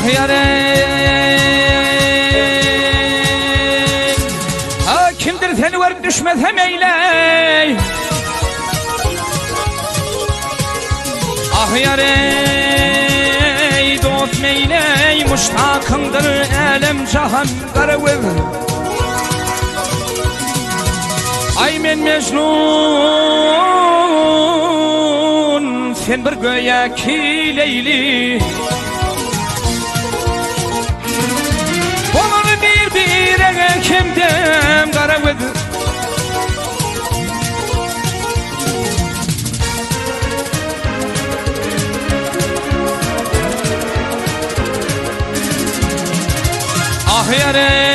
Ah yarey, ha kimdir seni varıp düşmesem eyley. Ah yarey, dost meyley, muştakındır elem cahan garıvır. Ay men Mecnun, sen bir göğe ki Leyli. Olur birbirine kimden garıvır. Ah yarey,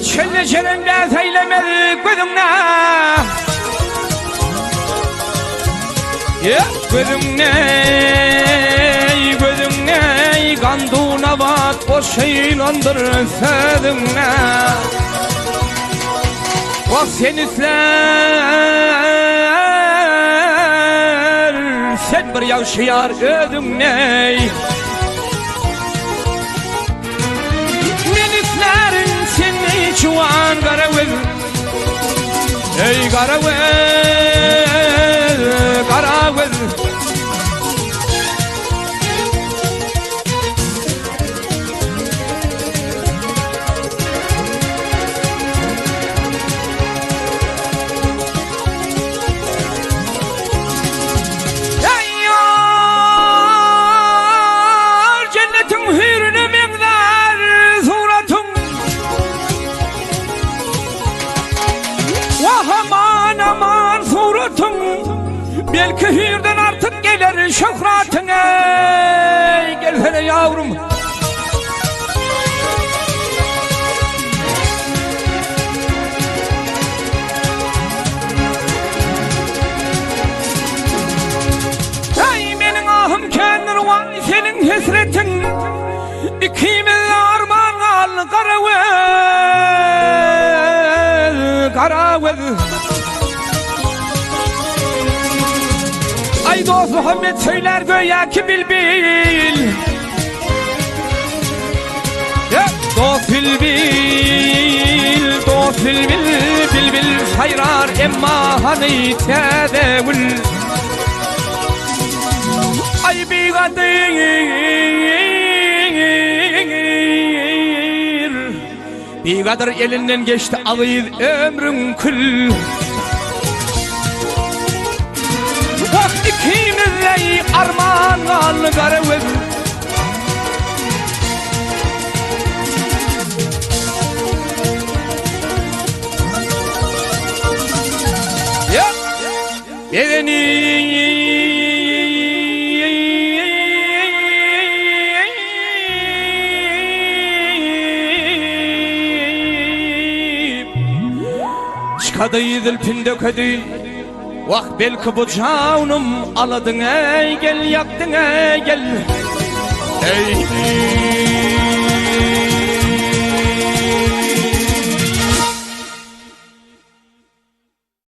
çölle çelimde seylemedi gözümle. Gözümle ganduna bak o şeylandır sözümle. Bak sen üstler, sen bir yavşıyar ödümle. Miniflerin seni çuvan garavız. Ey garavız, garavız. Belki hürden artık gelir şöhratın ey. Gelsene yavrum. Ey benim ahım kendir vay senin hesretin. İkimiz arman al karavuz, karavuz. Ay dost Muhammed söyler göğe ki bilbil. Dost bilbil, dost bilbil, bilbil sayrar emma hani tedevül. Ay bigadır elinden geçti ağıyız ömrün kül. İkimizle armağan al garıvız. Beni çıkadı zülfün dökedi. Vah belki bu canım aladın ey gel yaktın ey gel. Ey